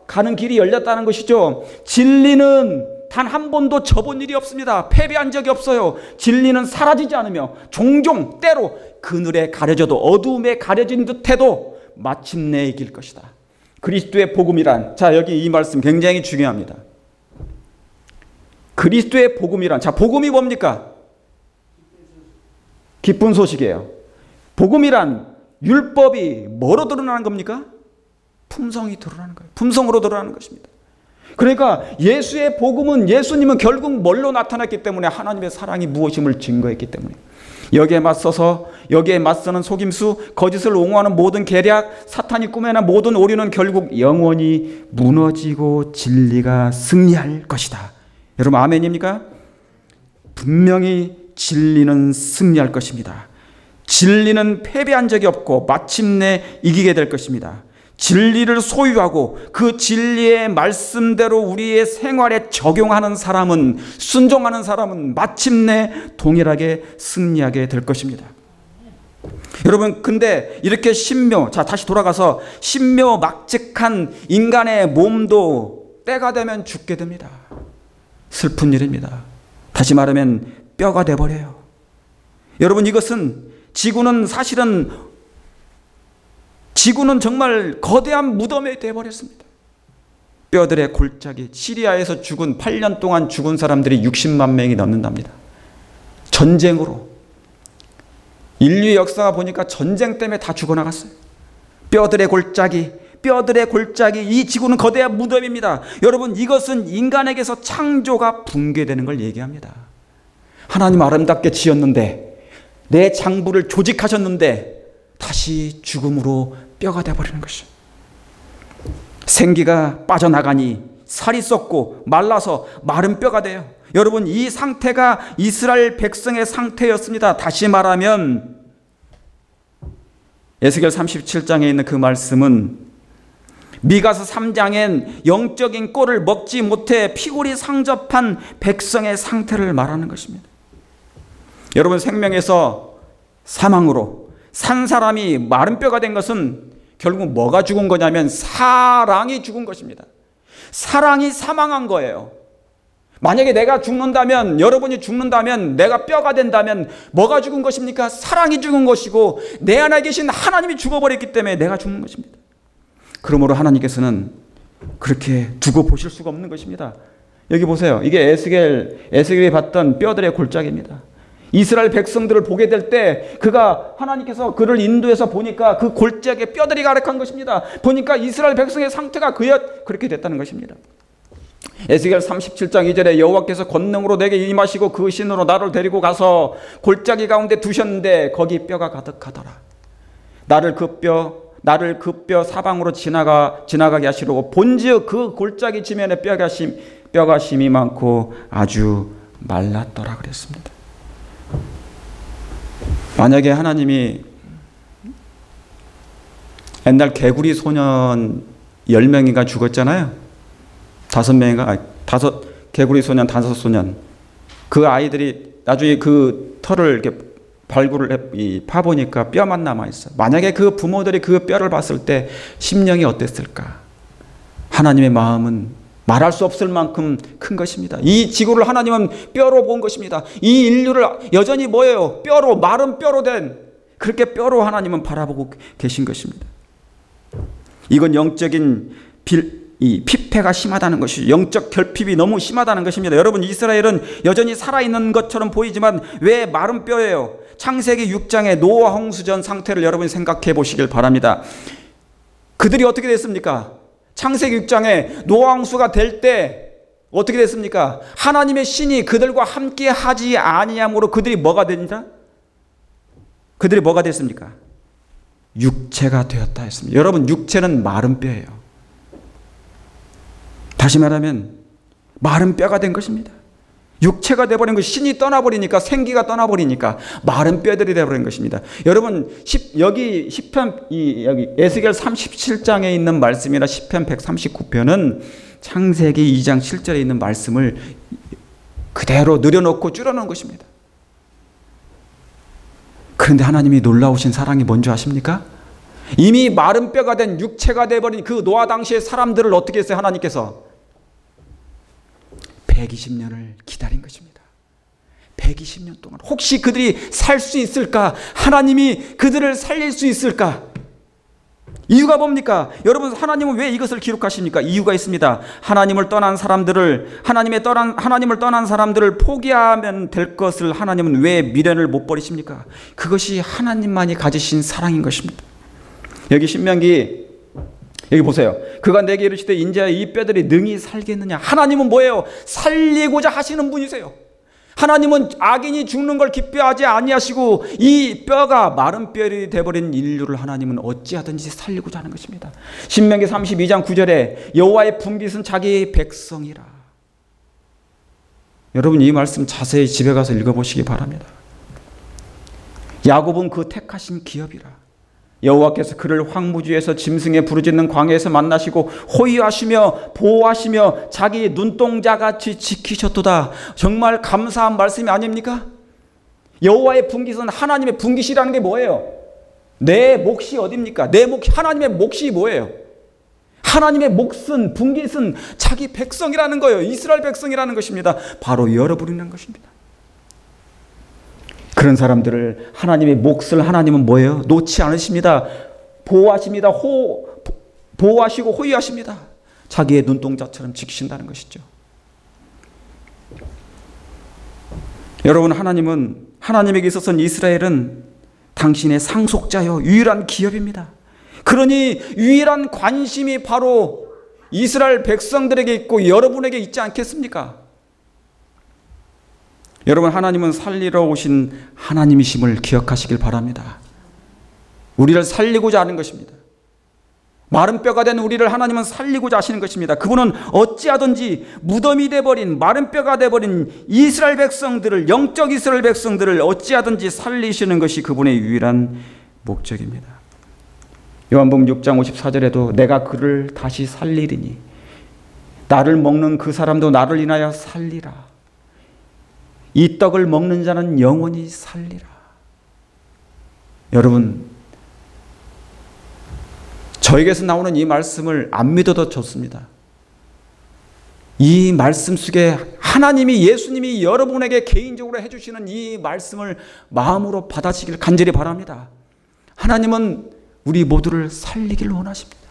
가는 길이 열렸다는 것이죠. 진리는 단 한 번도 져본 일이 없습니다. 패배한 적이 없어요. 진리는 사라지지 않으며 종종 때로 그늘에 가려져도 어두움에 가려진 듯해도 마침내 이길 것이다. 그리스도의 복음이란, 자, 여기 이 말씀 굉장히 중요합니다. 그리스도의 복음이란, 자, 복음이 뭡니까? 기쁜 소식이에요. 복음이란 율법이 뭐로 드러나는 겁니까? 품성이 드러나는 거예요. 품성으로 드러나는 것입니다. 그러니까 예수의 복음은, 예수님은 결국 뭘로 나타났기 때문에? 하나님의 사랑이 무엇임을 증거했기 때문에. 여기에 맞서는 속임수, 거짓을 옹호하는 모든 계략, 사탄이 꾸며낸 모든 오류는 결국 영원히 무너지고 진리가 승리할 것이다. 여러분 아멘입니까? 분명히 진리는 승리할 것입니다. 진리는 패배한 적이 없고 마침내 이기게 될 것입니다. 진리를 소유하고 그 진리의 말씀대로 우리의 생활에 적용하는 사람은, 순종하는 사람은 마침내 동일하게 승리하게 될 것입니다. 여러분, 근데 이렇게 자, 다시 돌아가서 신묘막측한 인간의 몸도 때가 되면 죽게 됩니다. 슬픈 일입니다. 다시 말하면 뼈가 돼버려요. 여러분, 이것은 지구는 정말 거대한 무덤이 되어버렸습니다. 뼈들의 골짜기, 시리아에서 8년 동안 죽은 사람들이 60만 명이 넘는답니다. 전쟁으로. 인류의 역사가 보니까 전쟁 때문에 다 죽어나갔어요. 뼈들의 골짜기, 이 지구는 거대한 무덤입니다. 여러분, 이것은 인간에게서 창조가 붕괴되는 걸 얘기합니다. 하나님 아름답게 지었는데, 내 장부를 조직하셨는데 다시 죽음으로 뼈가 되어버리는 것이죠. 생기가 빠져나가니 살이 썩고 말라서 마른 뼈가 돼요. 여러분, 이 상태가 이스라엘 백성의 상태였습니다. 다시 말하면 에스겔 37장에 있는 그 말씀은 미가서 3장엔 영적인 꼴을 먹지 못해 피골이 상접한 백성의 상태를 말하는 것입니다. 여러분, 생명에서 사망으로 산 사람이 마른 뼈가 된 것은 결국 뭐가 죽은 거냐면 사랑이 죽은 것입니다. 사랑이 사망한 거예요. 만약에 내가 죽는다면, 여러분이 죽는다면, 내가 뼈가 된다면 뭐가 죽은 것입니까? 사랑이 죽은 것이고 내 안에 계신 하나님이 죽어버렸기 때문에 내가 죽는 것입니다. 그러므로 하나님께서는 그렇게 두고 보실 수가 없는 것입니다. 여기 보세요. 이게 에스겔이 봤던 뼈들의 골짜기입니다. 이스라엘 백성들을 보게 될 때 하나님께서 그를 인도해서 보니까 그 골짜기에 뼈들이 가득한 것입니다. 보니까 이스라엘 백성의 상태가 그렇게 됐다는 것입니다. 에스겔 37장 2절에 여호와께서 권능으로 내게 임하시고 그 신으로 나를 데리고 가서 골짜기 가운데 두셨는데 거기 뼈가 가득하더라. 나를 그 뼈 사방으로 지나가게 하시려고 본즉 그 골짜기 지면에 뼈가 심이 많고 아주 말랐더라 그랬습니다. 만약에 하나님이 옛날 개구리 소년 10명인가 죽었잖아요. 5개구리 소년 5소년. 그 아이들이 나중에 그 털을 이렇게 파보니까 뼈만 남아있어요. 만약에 그 부모들이 그 뼈를 봤을 때 심령이 어땠을까? 하나님의 마음은 말할 수 없을 만큼 큰 것입니다. 이 지구를 하나님은 뼈로 본 것입니다. 이 인류를 여전히 뭐예요? 뼈로, 마른 뼈로 된, 그렇게 뼈로 하나님은 바라보고 계신 것입니다. 이건 영적인 피폐가 심하다는 것이죠. 영적 결핍이 너무 심하다는 것입니다. 여러분, 이스라엘은 여전히 살아있는 것처럼 보이지만 왜 마른 뼈예요? 창세기 6장의 노아 홍수전 상태를 여러분이 생각해 보시길 바랍니다. 그들이 어떻게 됐습니까? 창세기 6장에 노아 홍수가 될 때 어떻게 됐습니까? 하나님의 신이 그들과 함께 하지 아니함으로 그들이 뭐가 됩니다? 그들이 뭐가 됐습니까? 육체가 되었다 했습니다. 여러분, 육체는 마른 뼈예요. 다시 말하면 마른 뼈가 된 것입니다. 육체가 되어버린 것, 신이 떠나버리니까, 생기가 떠나버리니까 마른 뼈들이 되어버린 것입니다. 여러분, 여기 에스겔 37장에 있는 말씀이나 시편 139편은 창세기 2장 7절에 있는 말씀을 그대로 늘여놓고 줄여놓은 것입니다. 그런데 하나님이 놀라우신 사랑이 뭔지 아십니까? 이미 마른 뼈가 된 육체가 되어버린 그 노아 당시의 사람들을 어떻게 했어요? 하나님께서 120년을 기다린 것입니다. 120년 동안 혹시 그들이 살 수 있을까? 하나님이 그들을 살릴 수 있을까? 이유가 뭡니까? 여러분, 하나님은 왜 이것을 기록하십니까? 이유가 있습니다. 하나님을 떠난 사람들을 포기하면 될 것을 하나님은 왜 미련을 못 버리십니까? 그것이 하나님만이 가지신 사랑인 것입니다. 여기 신명기 여기 보세요. 그가 내게 이르시되 인자야 이 뼈들이 능히 살겠느냐. 하나님은 뭐예요? 살리고자 하시는 분이세요. 하나님은 악인이 죽는 걸 기뻐하지 아니하시고 이 뼈가 마른 뼈이 되어버린 인류를 하나님은 어찌하든지 살리고자 하는 것입니다. 신명기 32장 9절에 여호와의 분깃은 자기 백성이라. 여러분, 이 말씀 자세히 집에 가서 읽어보시기 바랍니다. 야곱은 그 택하신 기업이라. 여호와께서 그를 황무지에서 짐승의 부르짖는 광야에서 만나시고 호위하시며 보호하시며 자기 눈동자같이 지키셨도다. 정말 감사한 말씀이 아닙니까? 여호와의 분깃은, 하나님의 분깃이라는 게 뭐예요? 내 몫이 어딥니까? 하나님의 몫이 뭐예요? 하나님의 몫은, 분깃은 자기 백성이라는 거예요. 이스라엘 백성이라는 것입니다. 바로 여러분이라는 것입니다. 그런 사람들을 하나님의 몫을 하나님은 뭐예요? 놓지 않으십니다. 보호하십니다. 보호하시고 호위하십니다. 자기의 눈동자처럼 지키신다는 것이죠. 여러분, 하나님에게 있어서는 이스라엘은 당신의 상속자요 유일한 기업입니다. 그러니 유일한 관심이 바로 이스라엘 백성들에게 있고 여러분에게 있지 않겠습니까? 여러분, 하나님은 살리러 오신 하나님이심을 기억하시길 바랍니다. 우리를 살리고자 하는 것입니다. 마른 뼈가 된 우리를 하나님은 살리고자 하시는 것입니다. 그분은 어찌하든지 무덤이 돼버린, 마른 뼈가 돼버린 이스라엘 백성들을, 영적 이스라엘 백성들을 어찌하든지 살리시는 것이 그분의 유일한 목적입니다. 요한복음 6장 54절에도 내가 그를 다시 살리리니 나를 먹는 그 사람도 나를 인하여 살리라. 이 떡을 먹는 자는 영원히 살리라. 여러분, 저에게서 나오는 이 말씀을 안 믿어도 좋습니다. 이 말씀 속에 하나님이, 예수님이 여러분에게 개인적으로 해주시는 이 말씀을 마음으로 받아치기를 간절히 바랍니다. 하나님은 우리 모두를 살리기를 원하십니다.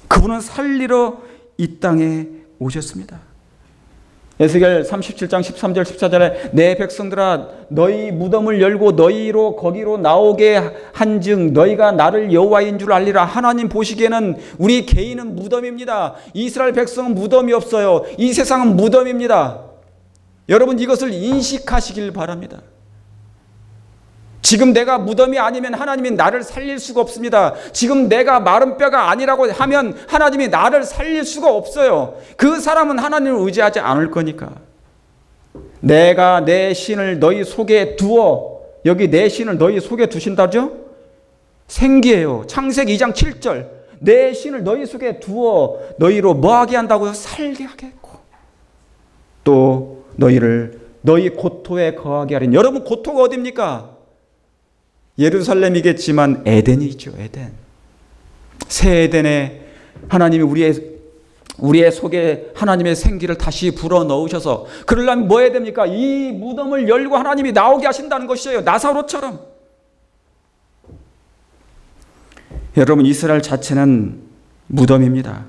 그분은 살리러 이 땅에 오셨습니다. 에스겔 37장 13절 14절에 내 백성들아 너희 무덤을 열고 너희로 거기로 나오게 한즉 너희가 나를 여호와인 줄 알리라. 하나님 보시기에는 우리 개인은 무덤입니다. 이스라엘 백성은 무덤이 없어요. 이 세상은 무덤입니다. 여러분, 이것을 인식하시길 바랍니다. 지금 내가 무덤이 아니면 하나님이 나를 살릴 수가 없습니다. 지금 내가 마른 뼈가 아니라고 하면 하나님이 나를 살릴 수가 없어요. 그 사람은 하나님을 의지하지 않을 거니까. 내가 내 신을 너희 속에 두어, 여기 내 신을 너희 속에 두신다죠? 생기예요. 창세기 2장 7절. 내 신을 너희 속에 두어 너희로 뭐하게 한다고요? 살게 하겠고 또 너희를 너희 고토에 거하게 하리니. 여러분, 고토가 어디입니까? 예루살렘이겠지만 에덴이죠. 에덴. 새 에덴에 하나님이 우리의 속에 하나님의 생기를 다시 불어넣으셔서 그러려면 뭐 해야 됩니까? 이 무덤을 열고 하나님이 나오게 하신다는 것이에요. 나사로처럼. 여러분, 이스라엘 자체는 무덤입니다.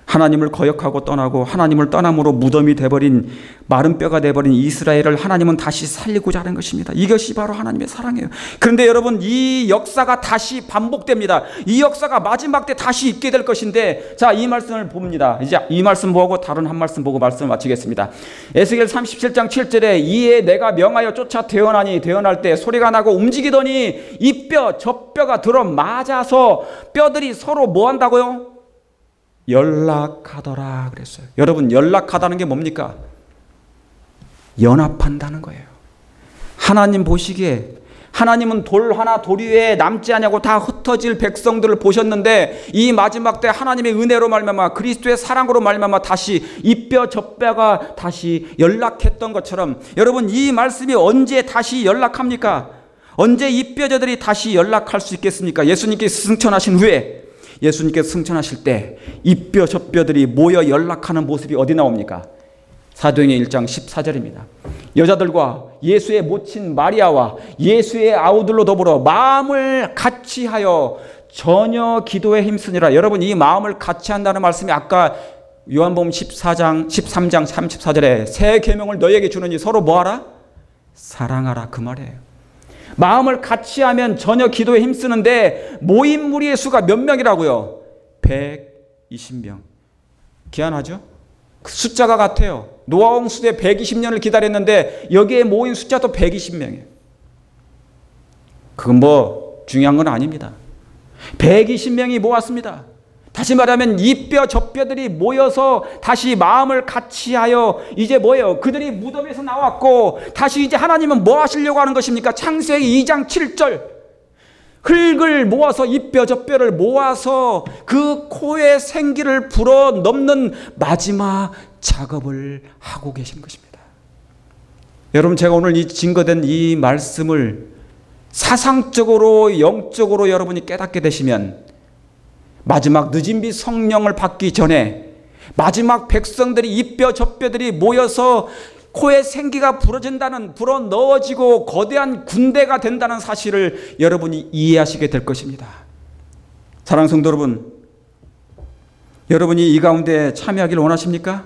하나님을 거역하고 떠나고 하나님을 떠남으로 무덤이 돼버린, 마른 뼈가 돼버린 이스라엘을 하나님은 다시 살리고자 하는 것입니다. 이것이 바로 하나님의 사랑이에요. 그런데 여러분, 이 역사가 다시 반복됩니다. 이 역사가 마지막 때 다시 있게 될 것인데, 자, 이 말씀을 봅니다. 이제 이 말씀 보고 다른 한 말씀 보고 말씀을 마치겠습니다. 에스겔 37장 7절에 이에 내가 명하여 쫓아 대언하니 대언할 때 소리가 나고 움직이더니 이 뼈 저 뼈가 들어 맞아서 뼈들이 서로 뭐 한다고요? 연락하더라 그랬어요. 여러분, 연락하다는 게 뭡니까? 연합한다는 거예요. 하나님 보시기에 하나님은 돌 하나 돌 위에 남지 않냐고 다 흩어질 백성들을 보셨는데 이 마지막 때 하나님의 은혜로 말미암아 그리스도의 사랑으로 말미암아 다시 이 뼈 저 뼈가 다시 연락했던 것처럼, 여러분, 이 말씀이 언제 다시 연락합니까? 언제 이 뼈저들이 다시 연락할 수 있겠습니까? 예수님께서 승천하신 후에, 예수님께서 승천하실 때 이 뼈 저 뼈들이 모여 연락하는 모습이 어디 나옵니까? 사도행전 1장 14절입니다. 여자들과 예수의 모친 마리아와 예수의 아우들로 더불어 마음을 같이하여 전혀 기도에 힘쓰니라. 여러분, 이 마음을 같이 한다는 말씀이 아까 요한복음 13장 34절에 새 계명을 너희에게 주느니 서로 뭐하라? 사랑하라, 그 말이에요. 마음을 같이 하면 전혀 기도에 힘쓰는데 모인 무리의 수가 몇 명이라고요? 120명. 기한하죠? 그 숫자가 같아요. 노아홍 수대 120년을 기다렸는데 여기에 모인 숫자도 120명이에요. 그건 뭐 중요한 건 아닙니다. 120명이 모았습니다. 다시 말하면 이 뼈 저 뼈들이 모여서 다시 마음을 같이하여 이제 뭐예요? 그들이 무덤에서 나왔고 다시 이제 하나님은 뭐 하시려고 하는 것입니까? 창세기 2장 7절 흙을 모아서 이 뼈 저 뼈를 모아서 그 코의 생기를 불어넣는 마지막 작업을 하고 계신 것입니다. 여러분, 제가 오늘 이 증거된 이 말씀을 사상적으로 영적으로 여러분이 깨닫게 되시면 마지막 늦은 빛 성령을 받기 전에 마지막 백성들이 이 뼈 저 뼈들이 모여서 코에 생기가 불어넣어지고 거대한 군대가 된다는 사실을 여러분이 이해하시게 될 것입니다. 사랑하는 성도 여러분, 여러분이 이 가운데 참여하기를 원하십니까?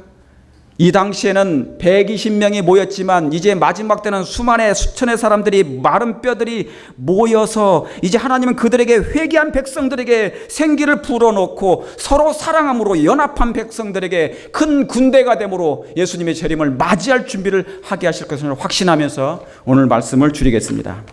이 당시에는 120명이 모였지만 이제 마지막 때는 수만의 수천의 사람들이 마른 뼈들이 모여서 이제 하나님은 그들에게 회개한 백성들에게 생기를 불어넣고 서로 사랑함으로 연합한 백성들에게 큰 군대가 되므로 예수님의 재림을 맞이할 준비를 하게 하실 것을 확신하면서 오늘 말씀을 줄이겠습니다.